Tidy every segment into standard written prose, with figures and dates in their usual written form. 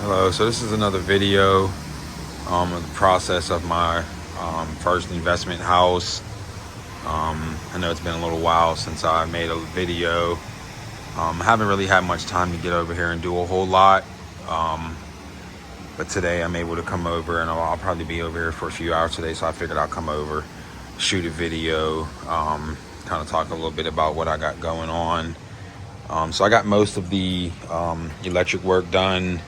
Hello, so this is another video of the process of my first investment house. I know it's been a little while since I made a video. I haven't really had much time to get over here and do a whole lot. But today I'm able to come over, and I'll probably be over here for a few hours today, so I figured I'll come over, shoot a video, kind of talk a little bit about what I got going on. So I got most of the electric work done.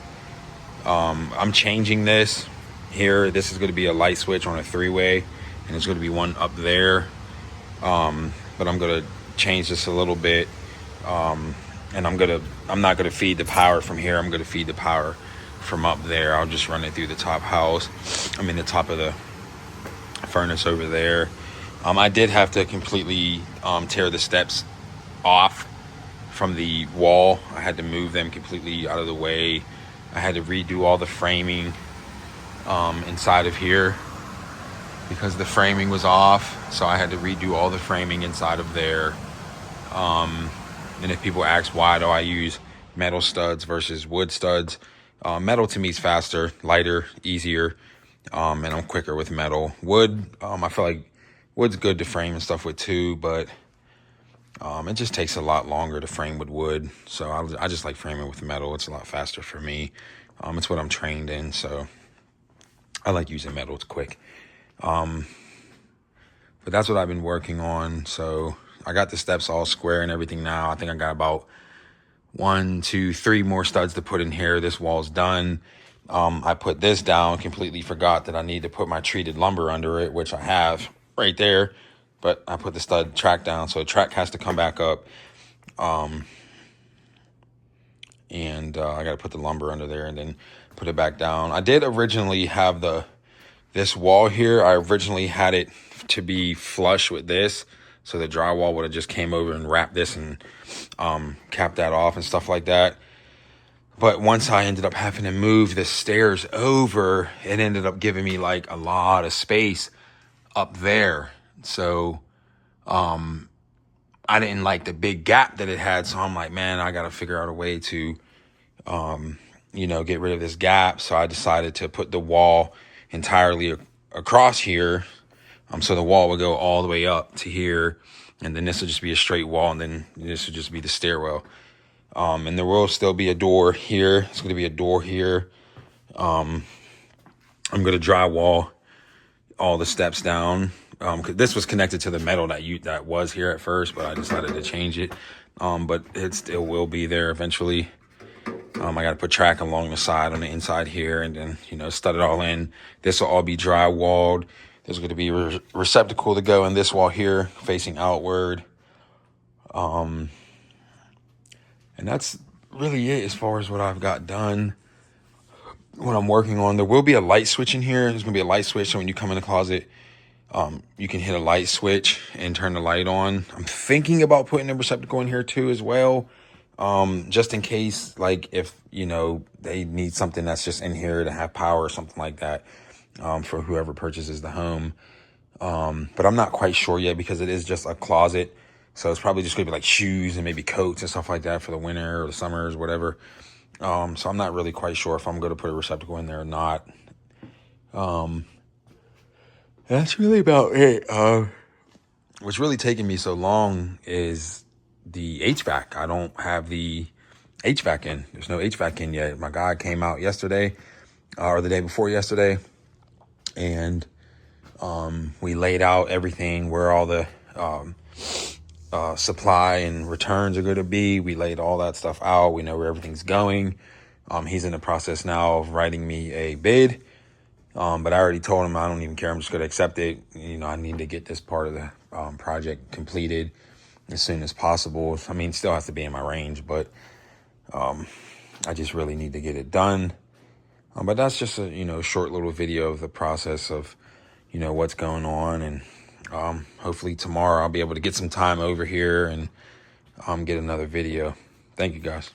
I'm changing this here. This is going to be a light switch on a three-way, and there's going to be one up there. But I'm going to change this a little bit. And I'm not going to feed the power from here. I'm going to feed the power from up there. I'll just run it through the top house. The top of the furnace over there. I did have to completely tear the steps off from the wall. I had to move them completely out of the way. I had to redo all the framing inside of here because the framing was off. So I had to redo all the framing inside of there. And if people ask why do I use metal studs versus wood studs, metal to me is faster, lighter, easier, and I'm quicker with metal. Wood, I feel like wood's good to frame and stuff with too, but it just takes a lot longer to frame with wood. So I just like framing with metal. It's a lot faster for me. It's what I'm trained in, so I like using metal. It's quick. But that's what I've been working on. So I got the steps all square and everything now. I think I got about 1, 2, 3 more studs to put in here. This wall's done. I put this down, completely forgot that I need to put my treated lumber under it, which I have right there. But I put the stud track down, so the track has to come back up. And I got to put the lumber under there and then put it back down. I did originally have this wall here. I originally had it to be flush with this, so the drywall would have just came over and wrapped this and capped that off and stuff like that. But once I ended up having to move the stairs over, it ended up giving me like a lot of space up there. So I didn't like the big gap that it had. So I'm like, man, I got to figure out a way to, get rid of this gap. So I decided to put the wall entirely across here. So the wall would go all the way up to here. And then this would just be a straight wall. And then this would just be the stairwell. And there will still be a door here. It's going to be a door here. I'm going to drywall all the steps down. This was connected to the metal that was here at first, but I decided to change it. But it still will be there eventually. I got to put track along the side on the inside here, and then stud it all in. This will all be drywalled. There's going to be a receptacle to go in this wall here, facing outward. And that's really it as far as what I've got done. What I'm working on, there will be a light switch in here. There's going to be a light switch, so when you come in the closet, you can hit a light switch and turn the light on. I'm thinking about putting a receptacle in here too as well, just in case, like if they need something that's just in here to have power or something like that, for whoever purchases the home. But I'm not quite sure yet because it is just a closet. So it's probably just going to be like shoes and maybe coats and stuff like that for the winter or the summers, whatever. So I'm not really quite sure if I'm going to put a receptacle in there or not. That's really about it. What's really taking me so long is the HVAC. I don't have the HVAC in. There's no HVAC in yet. My guy came out yesterday, or the day before yesterday, and we laid out everything where all the supply and returns are going to be. We laid all that stuff out. We know where everything's going. He's in the process now of writing me a bid. But I already told him I don't even care. I'm just going to accept it. I need to get this part of the project completed as soon as possible. Still has to be in my range, but I just really need to get it done. But that's just a short little video of the process of what's going on, and hopefully tomorrow I'll be able to get some time over here and get another video. Thank you guys.